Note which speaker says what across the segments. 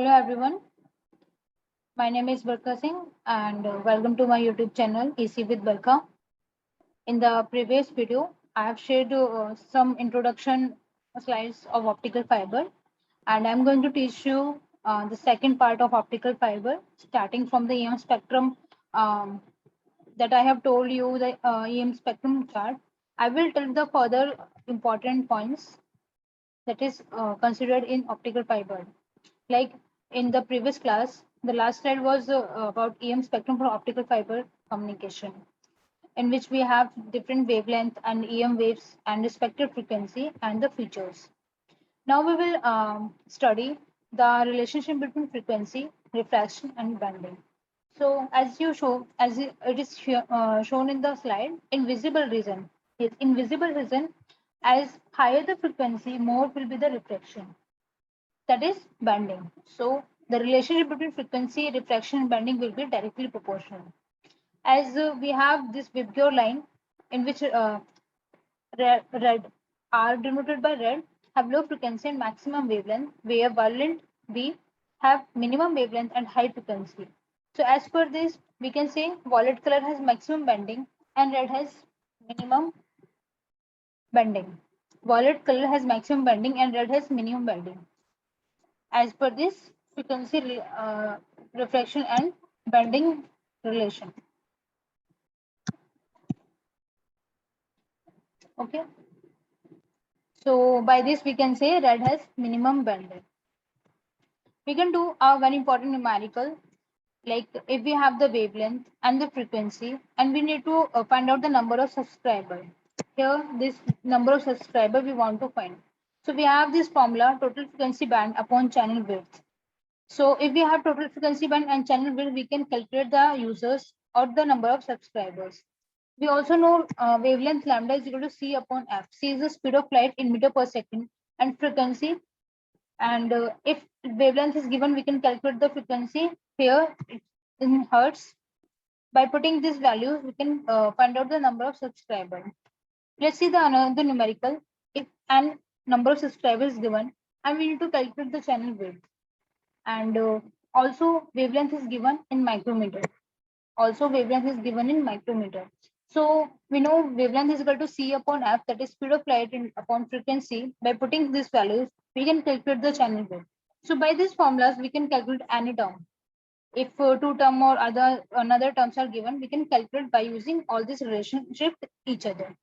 Speaker 1: Hello everyone, my name is Barka Singh and welcome to my YouTube channel EC with Barka. In the previous video, I have shared some introduction slides of optical fiber and I'm going to teach you the second part of optical fiber starting from the EM spectrum um, that I have told you the EM spectrum chart. I will tell the further important points that is considered in optical fiber. Like in the previous class, the last slide was about EM spectrum for optical fiber communication, in which we have different wavelength and EM waves and respective frequency and the features. Now we will study the relationship between frequency, refraction, and bending. So as it is shown in the slide, invisible region. Yes, invisible region, as higher the frequency, more will be the refraction. That is bending. So the relationship between frequency, refraction, and bending will be directly proportional. As we have this Vibgyor line, in which red are denoted by red, have low frequency and maximum wavelength, where violet B have minimum wavelength and high frequency. So as per this, we can say violet color has maximum bending and red has minimum bending. Violet color has maximum bending and red has minimum bending. As per this frequency, refraction and bending relation. Okay. So by this we can say red has minimum bending. We can do a very important numerical, like if we have the wavelength and the frequency and we need to find out the number of subscriber. Here this number of subscriber we want to find. So we have this formula, total frequency band upon channel width. So if we have total frequency band and channel width, we can calculate the users or the number of subscribers. We also know wavelength lambda is equal to C upon F. C is the speed of light in meter per second and frequency. And if wavelength is given, we can calculate the frequency here in hertz. By putting these values, we can find out the number of subscribers. Let's see the another numerical. If an number of subscribers is given, and we need to calculate the channel width. And also wavelength is given in micrometer. Also wavelength is given in micrometer. So we know wavelength is equal to C upon F, that is speed of light upon frequency. By putting these values, we can calculate the channel width. So by these formulas, we can calculate any term. If two term or another terms are given, we can calculate by using all this relationship each other.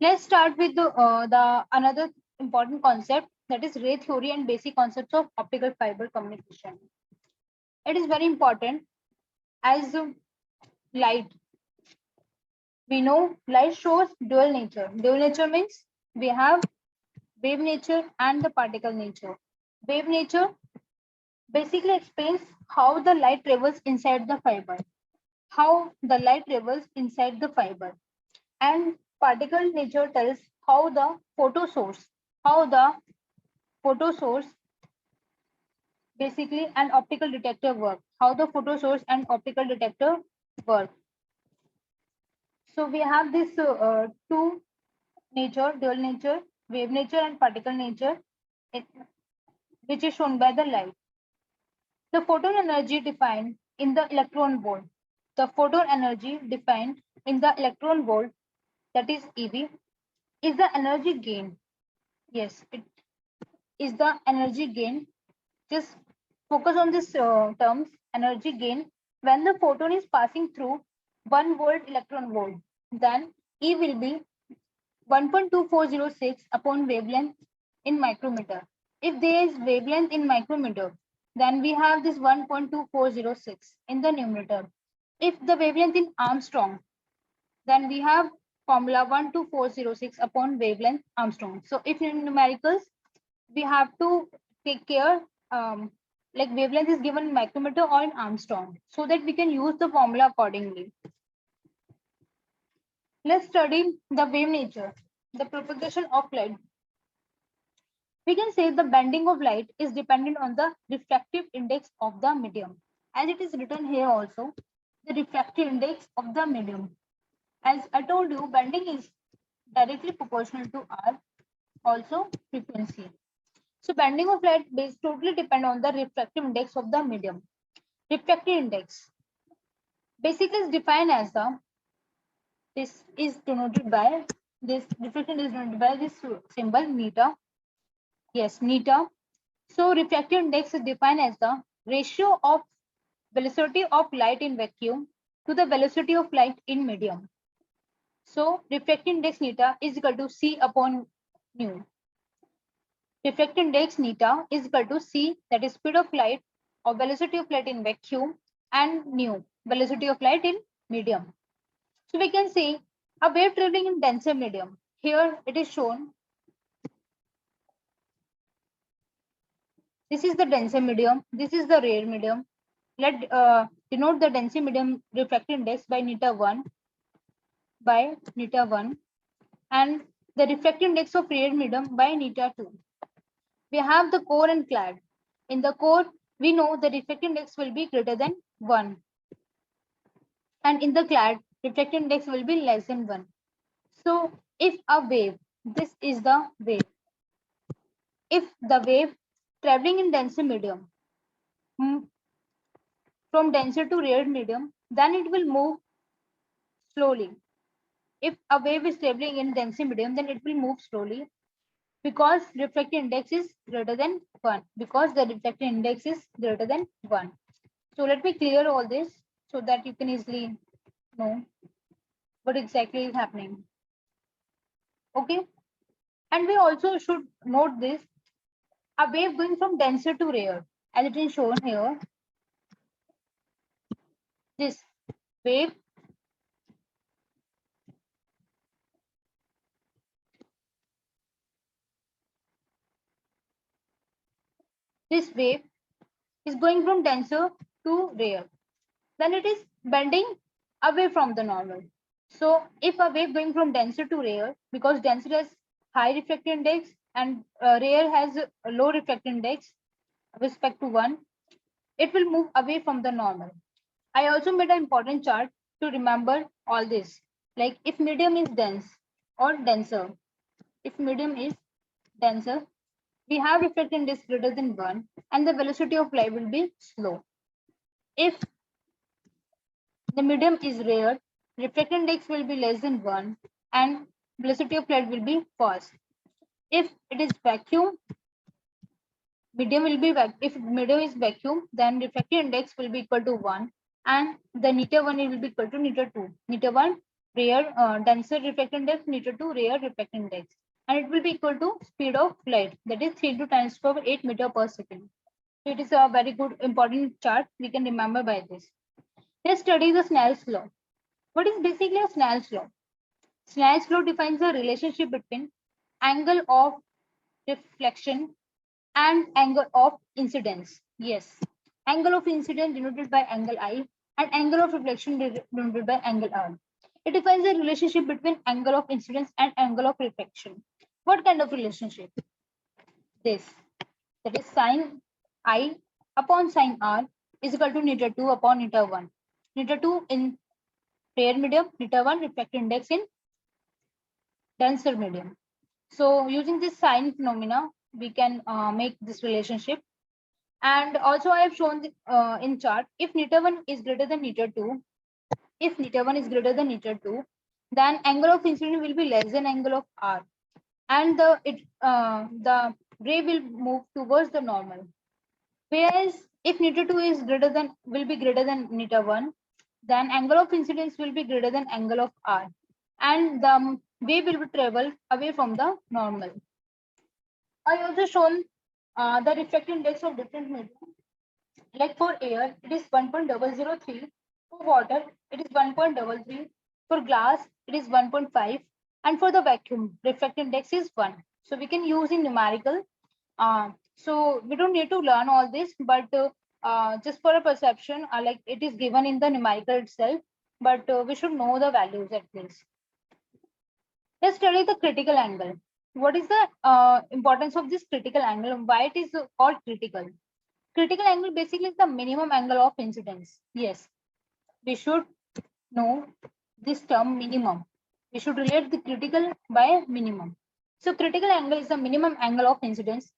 Speaker 1: Let's start with the another important concept, that is ray theory and basic concepts of optical fiber communication. It is very important as light. We know light shows dual nature. Dual nature means we have wave nature and the particle nature. Wave nature basically explains how the light travels inside the fiber. How the light travels inside the fiber. And particle nature tells how the photo source, basically an optical detector work. How the photo source and optical detector work. So we have this two nature, dual nature, wave nature and particle nature, which is shown by the light. The photon energy defined in the electron volt. The photon energy defined in the electron volt, that is EV, is the energy gain. Yes, it is the energy gain. Just focus on this terms, energy gain. When the photon is passing through 1 volt electron volt, then E will be 1.2406 upon wavelength in micrometer. If there is wavelength in micrometer, then we have this 1.2406 in the numerator. If the wavelength in Armstrong, then we have formula 12406 upon wavelength Armstrong. So if in numericals, we have to take care like wavelength is given in micrometer or in Armstrong, so that we can use the formula accordingly. Let's study the wave nature, the propagation of light. We can say the bending of light is dependent on the refractive index of the medium. As it is written here also, the refractive index of the medium. As I told you, bending is directly proportional to R, also frequency. So bending of light is totally depend on the refractive index of the medium. Refractive index basically is defined as the this is denoted by this reflection is denoted by this symbol neta. Yes, neta. So refractive index is defined as the ratio of velocity of light in vacuum to the velocity of light in medium. So refractive index neta is equal to C upon nu. Refractive index neta is equal to C, that is speed of light or velocity of light in vacuum, and nu, velocity of light in medium. So we can see a wave traveling in denser medium. Here it is shown. This is the denser medium. This is the rare medium. Let denote the denser medium refractive index by neta 1 and the refractive index of rare medium by neta 2. We have the core and clad. In the core, we know the refractive index will be greater than 1. And in the clad, refractive index will be less than 1. So if a wave, this is the wave. If the wave traveling in denser medium from denser to rare medium, then it will move slowly. If a wave is traveling in denser medium, then it will move slowly because refractive index is greater than 1. Because the refractive index is greater than 1. So let me clear all this so that you can easily know what exactly is happening. Okay. And we also should note this, a wave going from denser to rare, as it is shown here. This wave is going from denser to rare. Then it is bending away from the normal. So if a wave going from denser to rare, because denser has high refractive index and rare has a low refractive index with respect to 1, it will move away from the normal. I also made an important chart to remember all this. Like if medium is dense or denser, if medium is denser, we have refractive index greater than 1 and the velocity of light will be slow. If the medium is rare, refractive index will be less than 1 and velocity of light will be fast. If it is vacuum, medium will be if medium is vacuum, then refractive index will be equal to 1 and the neta 1 will be equal to neta 2. Neta 1 rare denser refractive index, neta 2 rare refractive index, and it will be equal to speed of light, that is 3 into 10 to the power 8 meter per second. So it is a very good important chart we can remember by this. Let's study the Snell's law. What is basically a Snell's law? Snell's law defines the relationship between angle of reflection and angle of incidence. Yes, angle of incidence denoted by angle I and angle of reflection denoted by angle R. It defines the relationship between angle of incidence and angle of reflection. What kind of relationship? This, that is sine I upon sine R is equal to neta 2 upon neta 1. Neta 2 in rare medium, neta 1 refractive index in denser medium. So using this sine phenomena, we can make this relationship. And also I have shown in chart, if neta 1 is greater than neta 2, if neta 1 is greater than neta 2, then angle of incidence will be less than angle of R. And the ray will move towards the normal. Whereas if neta 2 is will be greater than neta 1, then angle of incidence will be greater than angle of R. And the wave will travel away from the normal. I also shown the refractive index of different medium. Like for air, it is 1.003. For water, it is 1.33. For glass, it is 1.5. And for the vacuum, refractive index is 1. So we can use in numerical. So we don't need to learn all this, but just for a perception, like it is given in the numerical itself, but we should know the values at least. Let's study the critical angle. What is the importance of this critical angle? Why it is called critical? Critical angle basically is the minimum angle of incidence. Yes, we should know this term minimum. We should relate the critical by minimum. So critical angle is the minimum angle of incidence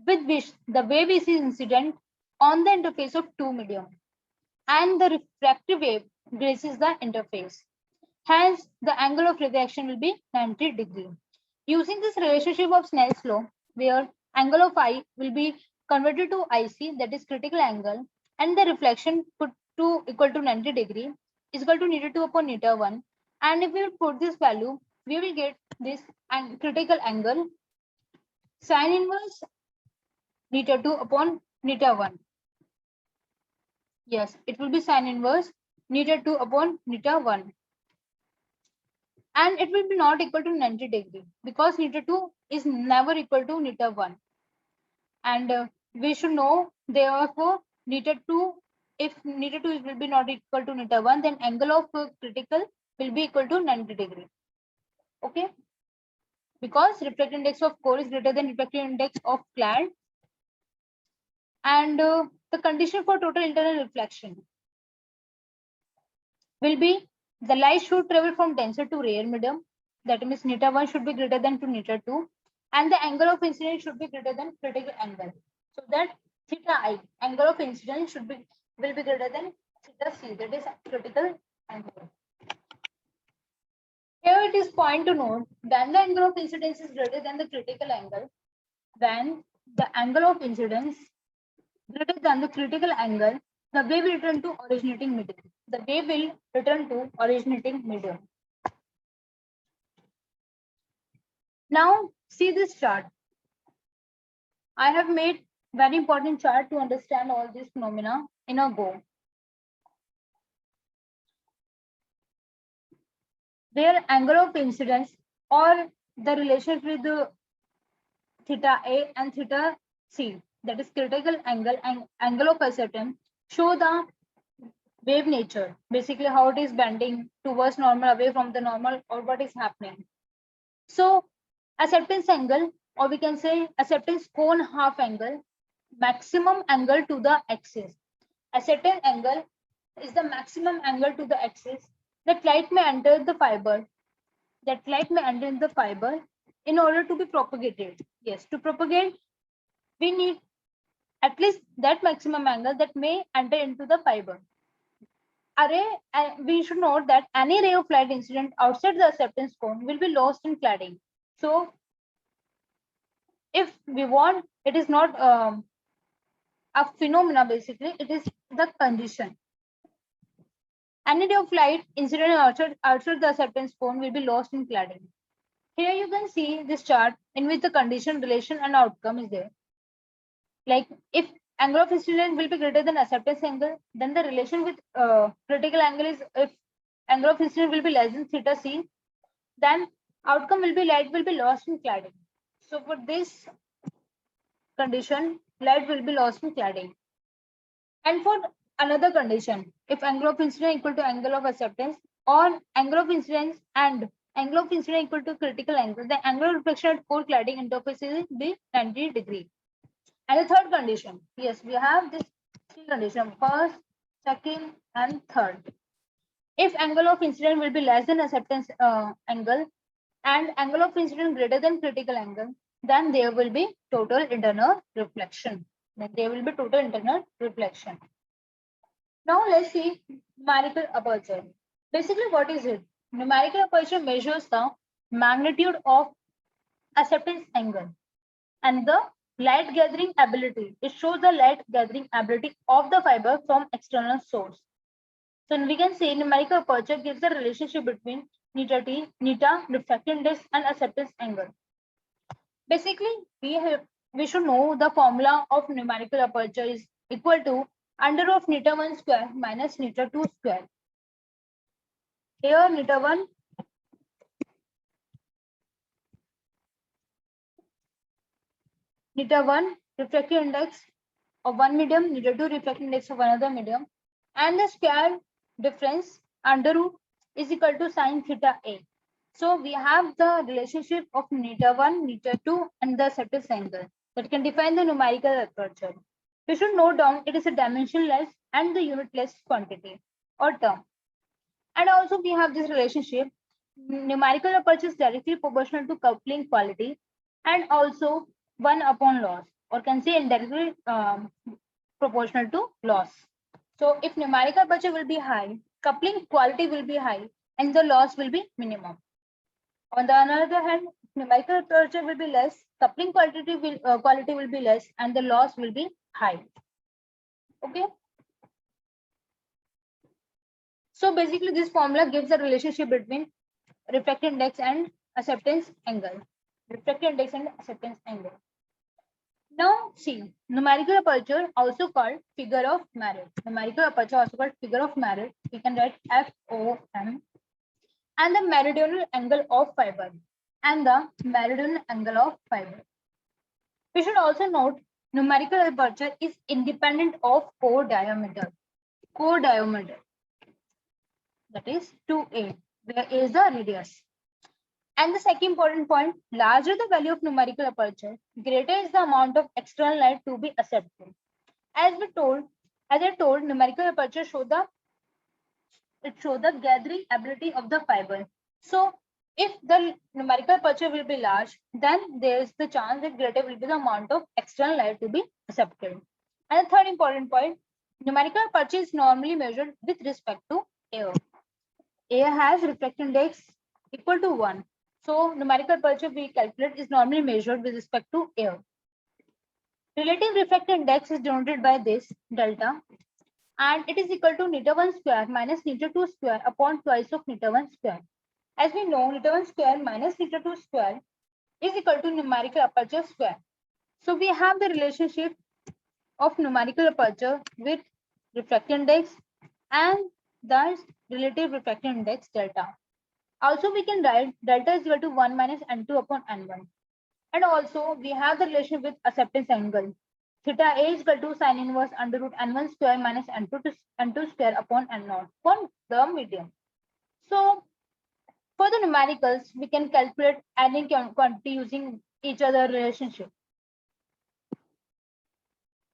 Speaker 1: with which the wave is incident on the interface of two medium, and the refractive wave grazes the interface. Hence, the angle of refraction will be 90 degree. Using this relationship of Snell's law, where angle of I will be converted to IC, that is critical angle, and the reflection put to equal to 90 degree is equal to neta 2 upon neta 1. And if we put this value, we will get this critical angle sine inverse neta 2 upon neta 1. Yes, it will be sine inverse neta 2 upon neta 1. And it will be not equal to 90 degree because neta 2 is never equal to neta 1. And we should know therefore neta 2, if neta 2 will be not equal to neta 1, then angle of critical will be equal to 90 degree. Okay, because refractive index of core is greater than refractive index of clad. And the condition for total internal reflection will be the light should travel from denser to rare medium. That means neta 1 should be greater than to neta 2. And the angle of incidence should be greater than critical angle. So that theta I, angle of incidence will be greater than theta C, that is critical angle. Here it is point to note, when the angle of incidence is greater than the critical angle, then the angle of incidence greater than the critical angle, the wave will return to originating medium. The wave will return to originating medium. Now see this chart. I have made very important chart to understand all these phenomena in a go. Their angle of incidence or the relationship with the theta A and theta C, that is critical angle and angle of acceptance, show the wave nature, basically how it is bending towards normal, away from the normal, or what is happening. So acceptance angle, or we can say acceptance cone half angle, maximum angle to the axis. Acceptance angle is the maximum angle to the axis that light may enter the fiber. That light may enter in the fiber in order to be propagated. Yes, to propagate, we need at least that maximum angle that may enter into the fiber. We should note that any ray of light incident outside the acceptance cone will be lost in cladding. So if we want, it is not a phenomena, basically, it is the condition. Any ray of light incident outside the acceptance cone will be lost in cladding. Here you can see this chart in which the condition, relation, and outcome is there. Like if angle of incidence will be greater than acceptance angle, then the relation with critical angle is, if angle of incidence will be less than theta C, then outcome will be light will be lost in cladding. So for this condition, light will be lost in cladding. And for another condition, if angle of incidence equal to angle of acceptance, or angle of incidence and angle of incidence equal to critical angle, the angle of reflection at core cladding interface will be 90 degree. And the third condition, yes, we have this three conditions: first, second, and third. If angle of incidence will be less than acceptance angle and angle of incidence greater than critical angle, then there will be total internal reflection. Then there will be total internal reflection. Now let's see numerical aperture. Basically, what is it? Numerical aperture measures the magnitude of acceptance angle and the light gathering ability. It shows the light gathering ability of the fiber from external source. So we can say numerical aperture gives the relationship between neta, refractive index, and acceptance angle. Basically, we should know the formula of numerical aperture is equal to under of neta 1 square minus neta 2 square. Here neta 1 refractive index of one medium, neta 2 refractive index of another medium, and the square difference under root is equal to sine theta A. So we have the relationship of neta 1, neta 2, and the acceptance angle that can define the numerical aperture. We should note down it is a dimensionless and the unitless quantity or term. And also we have this relationship, numerical aperture is directly proportional to coupling quality and also 1 upon loss. or can say indirectly proportional to loss. So if numerical aperture will be high, coupling quality will be high, and the loss will be minimum. On the other hand, numerical aperture will be less, coupling quality will be less, and the loss will be high. Okay. So basically, this formula gives a relationship between refractive index and acceptance angle. Refractive index and acceptance angle. Now see, numerical aperture also called figure of merit. Numerical aperture also called figure of merit. We can write FOM, and the meridional angle of fiber, and the meridional angle of fiber. We should also note numerical aperture is independent of core diameter. Core diameter, that is 2a, where A is the radius. And the second important point, larger the value of numerical aperture, greater is the amount of external light to be accepted. As I told, numerical aperture show the gathering ability of the fiber. So if the numerical aperture will be large, then there is the chance that greater will be the amount of external light to be accepted. And the third important point, numerical aperture is normally measured with respect to air. Air has refractive index equal to 1. So numerical aperture we calculate is normally measured with respect to air. Relative refractive index is denoted by this delta, and it is equal to neta1 square minus neta2 square upon twice of neta1 square. As we know, neta1 square minus neta2 square is equal to numerical aperture square. So we have the relationship of numerical aperture with refractive index and the relative refractive index delta. Also, we can write delta is equal to 1 minus n2 upon n1. And also, we have the relation with acceptance angle. Theta A is equal to sine inverse under root n1 square minus n2 square upon n0 for the medium. So, for the numericals, we can calculate any quantity using each other relationship.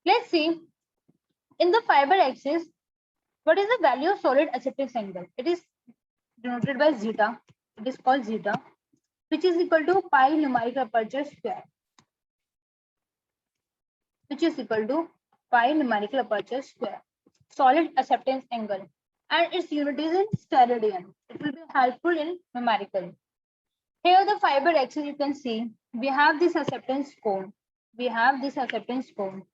Speaker 1: Let's see, in the fiber axis, what is the value of solid acceptance angle? It is denoted by zeta. It is called zeta, which is equal to pi numerical aperture square, which is equal to pi numerical aperture square, solid acceptance angle, and its unit is in steradian. It will be helpful in numerical. Here the fiber axis you can see, we have this acceptance cone. We have this acceptance cone.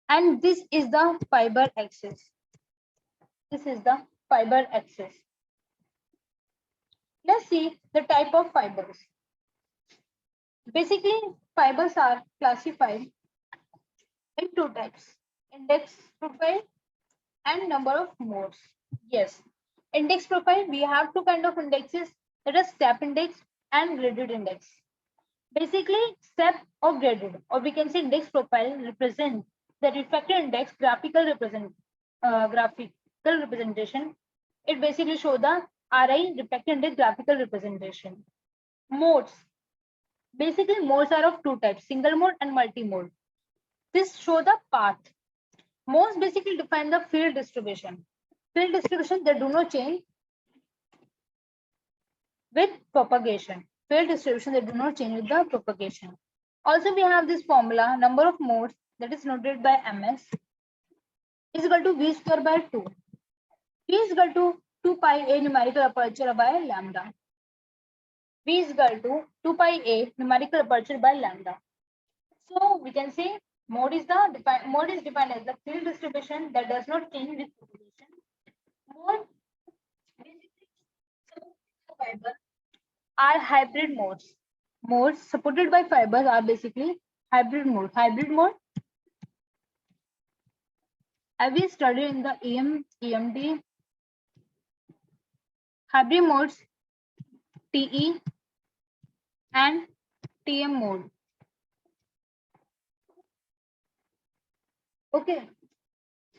Speaker 1: And this is the fiber axis. This is the fiber axis. Let's see the type of fibers. Basically, fibers are classified in two types, index profile and number of modes. Yes, index profile, we have two kind of indexes, that is step index and graded index. Basically, step or graded, or we can say index profile, represent the refractive index graphical representation. It basically shows the RI refractive index graphical representation. Modes. Basically, modes are of two types, single mode and multi-mode. This show the path. Modes basically define the field distribution. Field distribution, they do not change with propagation. Field distribution, they do not change with the propagation. Also, we have this formula, number of modes, that is noted by ms, is equal to v square by 2. V is equal to 2 pi a numerical aperture by lambda. V is equal to 2 pi a numerical aperture by lambda. So we can say mode is defined as the field distribution that does not change with propagation. Mode basically fiber are hybrid modes. Modes supported by fibers are basically hybrid mode. Hybrid mode, have we studied in the EMD? Hybrid modes, TE and TM mode. Okay.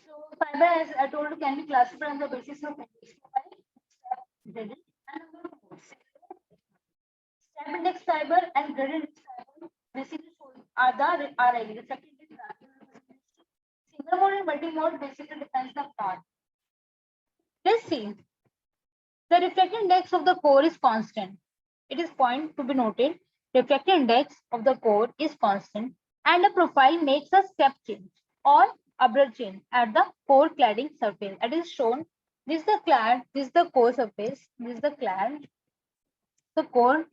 Speaker 1: So fiber, as I told you, can be classified on the basis of index profile, step, graded, and number of modes. Step index fiber and graded index fiber basically are the RI, refractive index graphical representation. Single mode and multi mode basically defines the path. Let's see. The refractive index of the core is constant. It is point to be noted. refractive index of the core is constant and the profile makes a step change or abrupt change at the core cladding surface. It is shown. This is the clad, this is the core surface, this is the clad, the core,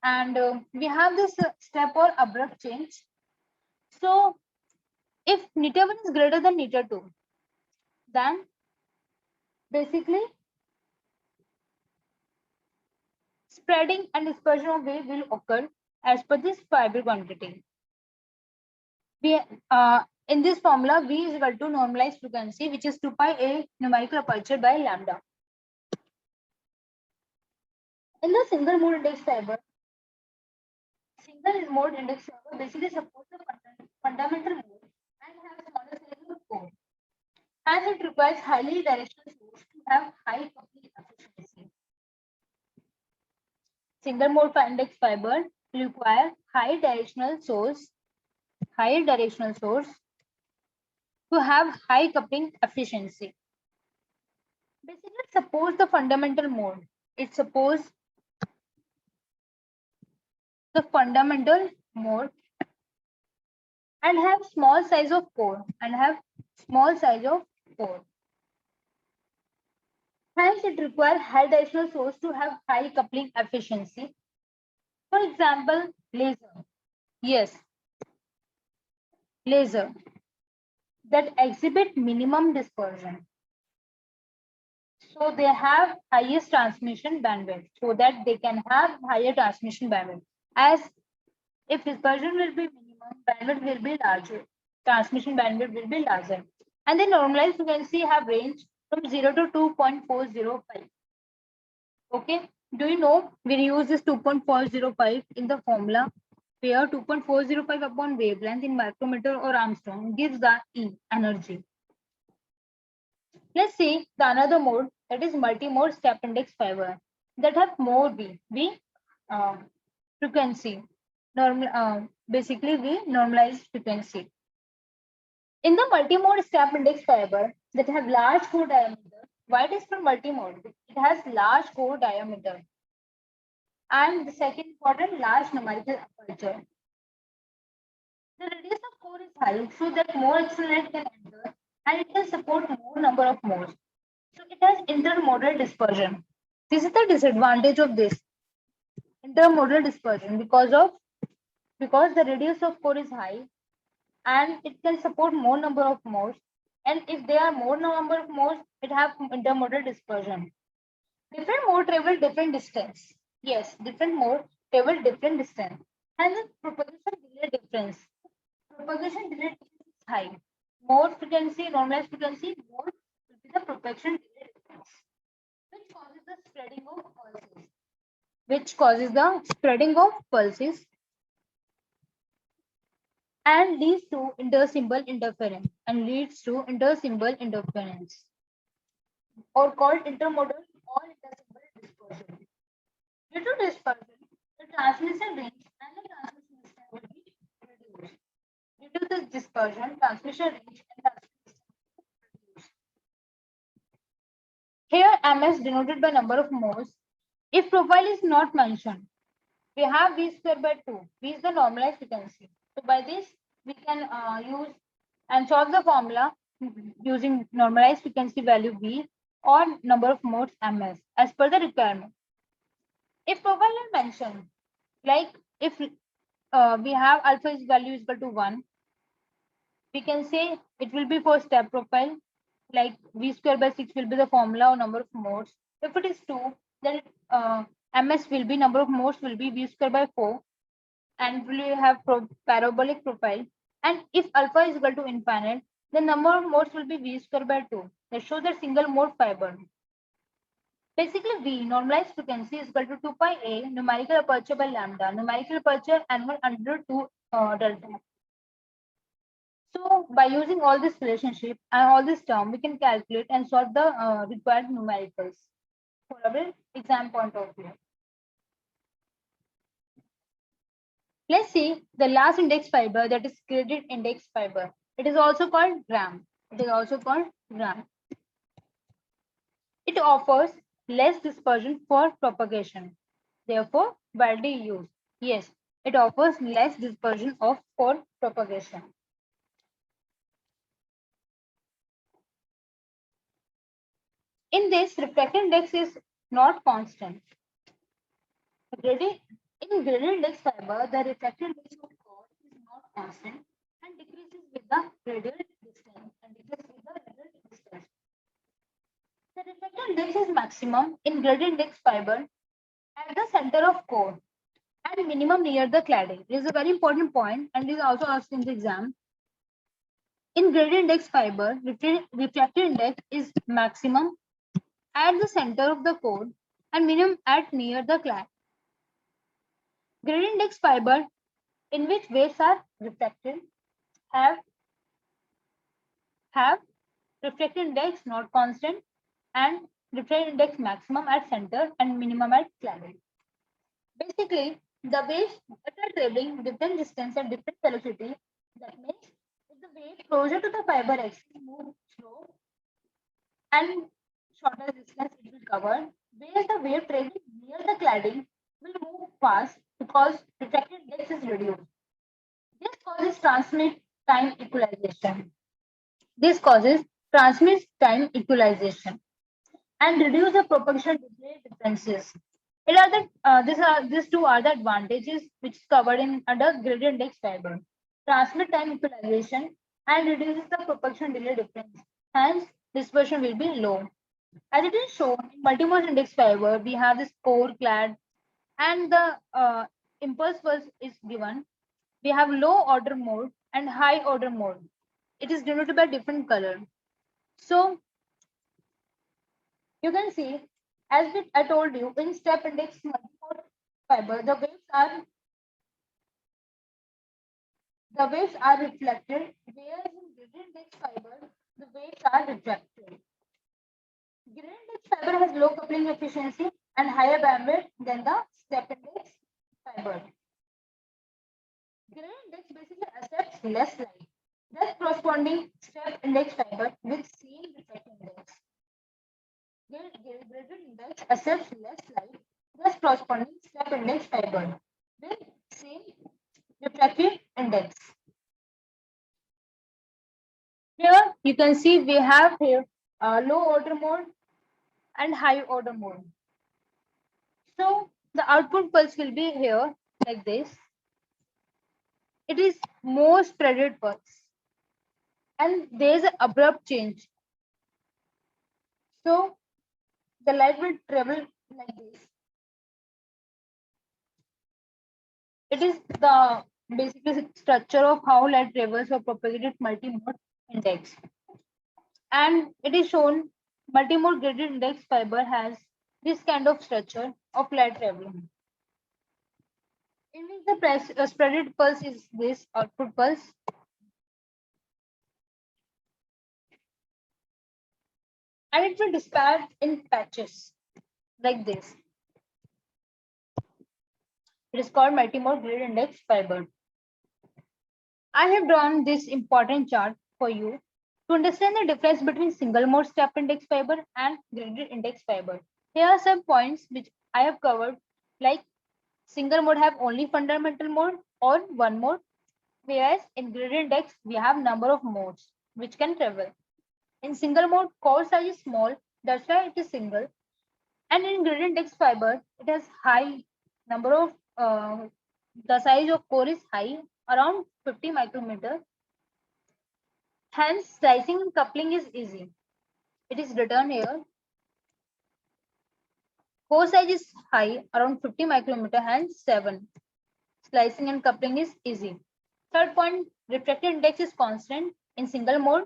Speaker 1: and we have this step or abrupt change. So if neta 1 is greater than neta 2, then basically spreading and dispersion of wave will occur as per this fiber quantity. We, in this formula, V is equal to normalized frequency, which is 2 pi A numerical aperture by lambda. In the single mode index fiber basically supports the fundamental mode and has smaller size of core. And it requires highly directional source to have high coupling efficiency. Single mode index fiber require high directional source to have high coupling efficiency. Basically, it supports the fundamental mode. It supports the fundamental mode and have small size of core Hence, it requires high directional source to have high coupling efficiency. For example, laser. Yes, laser that exhibit minimum dispersion. So they have highest transmission bandwidth, so that they can have higher transmission bandwidth. As if dispersion will be minimum, bandwidth will be larger. Transmission bandwidth will be larger. And the normalized frequency have range from 0 to 2.405. Okay. Do you know we use this 2.405 in the formula where 2.405 upon wavelength in micrometer or Armstrong gives the E energy. Let's see the another mode, that is multi-mode step index fiber that have more V frequency. Basically V normalized frequency. In the multi-mode step index fiber that have large core diameter, why it is for multi-mode? It has large core diameter. And the second important, large numerical aperture. The radius of core is high so that more X-ray can enter and it can support more number of modes. So it has intermodal dispersion. This is the disadvantage of this intermodal dispersion because the radius of core is high and it can support more number of modes. And if there are more number of modes, it have intermodal dispersion. Different mode travel different distance. Yes, different mode travel different distance. And the propagation delay difference. Propagation delay is high. More frequency, normalized frequency, more will be the propagation delay difference, which causes the spreading of pulses. And leads to intersymbol interference or called intermodal or intersymbol dispersion. Due to dispersion, the transmission range and the transmission distance will be reduced. Due to this dispersion, transmission range and transmission distance will be reduced. Here, MS denoted by number of modes. If profile is not mentioned, we have V square by 2. V is the normalized frequency. So by this, we can use and solve the formula using normalized frequency value V or number of modes MS as per the requirement. If profile is mentioned, like if we have alpha is value is equal to 1, we can say it will be for step profile, like V square by 6 will be the formula or number of modes. If it is 2, then MS will be number of modes will be V square by 4 and will have parabolic profile. And if alpha is equal to infinite, the number of modes will be V square by 2. That shows the single mode fiber. Basically, V normalized frequency is equal to 2 pi A numerical aperture by lambda. Numerical aperture N1 under 2 delta. So by using all this relationship and all this term, we can calculate and solve the required numericals for our exam point of view. Let's see the last index fiber, that is graded index fiber. It is also called gram. It offers less dispersion for propagation, therefore widely used. Yes, It offers less dispersion of core propagation. In this, refractive index is not constant. In gradient index fiber, the refractive index of core is not constant and decreases with the radial distance and decreases with the radial distance. The refractive index is maximum in gradient index fiber at the center of core and minimum near the cladding. This is a very important point and is also asked in the exam. In gradient index fiber, refractive index is maximum at the center of the core and minimum at near the clad. Gradient index fiber in which waves are refracted have refractive index not constant and refractive index maximum at center and minimum at cladding. Basically, the waves that are traveling different distance at different velocity. That means if the wave closer to the fiber axis move slow and shorter distance it will cover, whereas the wave traveling near the cladding will move fast because refractive index is reduced. This causes transmit time equalization. This causes transmit time equalization and reduce the propagation delay differences. These two are the advantages which is covered in under gradient index fiber. Transmit time equalization and reduces the propagation delay difference. Hence, dispersion will be low. As it is shown in multimode index fiber, we have this core clad and the impulse pulse is given. We have low order mode and high order mode. It is denoted by different color. So you can see, as I told you, in step index multimode fiber, the waves are reflected, whereas in gradient index fiber, the waves are refracted. Gradient index fiber has low coupling efficiency and higher bandwidth than the step index fiber. Gradient index basically accepts less light, thus corresponding step index fiber with same refractive index. Gradient index accepts less light, thus corresponding step index fiber with same refractive index. Here you can see we have here low order mode and high order mode. So the output pulse will be here like this. It is more spreaded pulse and there is an abrupt change. So the light will travel like this. It is the basically structure of how light travels or propagated multimode index. And it is shown multimode gradient index fiber has this kind of structure of light traveling. In which the spreaded pulse is this output pulse. And it will disperse in patches like this. It is called multimode gradient index fiber. I have drawn this important chart for you to understand the difference between single mode step index fiber and gradient index fiber. Here are some points which I have covered, like single mode have only fundamental mode or one mode, whereas in gradient index we have number of modes which can travel. In single mode, core size is small, that's why it is single. And in gradient index fiber, it has high number of the size of core is high, around 50 micrometer. Hence, slicing and coupling is easy. It is written here. Core size is high, around 50 micrometer, hence 7. Slicing and coupling is easy. Third point, refractive index is constant in single mode,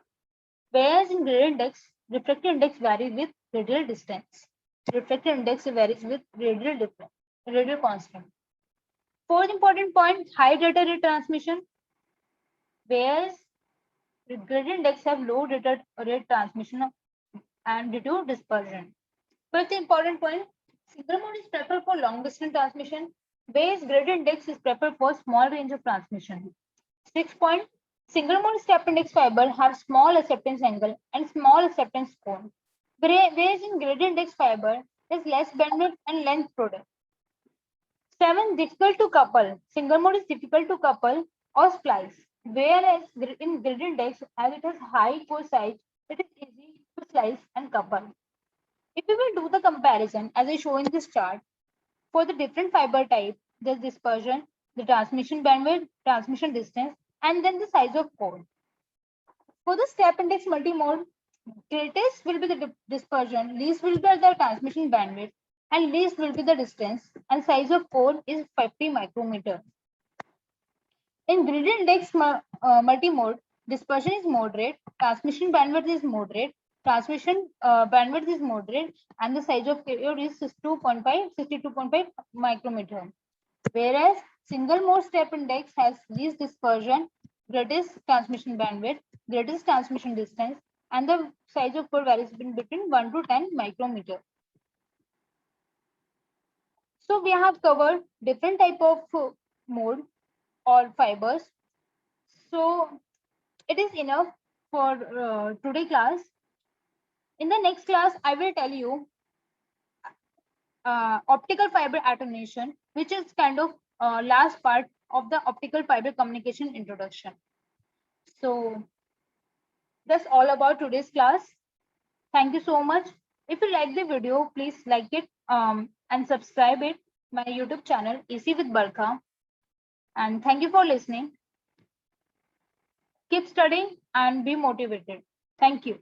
Speaker 1: whereas in gradient index, refractive index varies with radial distance. Refractive index varies with radial constant. Fourth important point, high data rate transmission, whereas gradient index have low data rate transmission and due to dispersion. Fifth important point, single mode is preferred for long distance transmission, whereas gradient index is preferred for small range of transmission. Sixth point, single mode step index fiber have small acceptance angle and small acceptance cone, whereas in gradient index fiber is less bandwidth and length product. 7, difficult to couple. Single mode is difficult to couple or splice, whereas in grid index, as it has high core size, it is easy to slice and couple. If we will do the comparison, as I show in this chart, for the different fiber type, the dispersion, the transmission bandwidth, transmission distance, and then the size of core. For the step index multimode, greatest will be the dispersion, least will be the transmission bandwidth, and least will be the distance, and size of core is 50 micrometer. In grid index multimode, dispersion is moderate, transmission bandwidth is moderate, bandwidth is moderate, and the size of core is 62.5 micrometer. Whereas single mode step index has least dispersion, greatest transmission bandwidth, greatest transmission distance, and the size of core varies between 1 to 10 micrometer. So we have covered different type of mode or fibers. So it is enough for today class. In the next class, I will tell you optical fiber attenuation, which is kind of last part of the optical fiber communication introduction. So that's all about today's class. Thank you so much. If you like the video, please like it and subscribe it my YouTube channel EC with Barkha. And thank you for listening. Keep studying and be motivated. Thank you.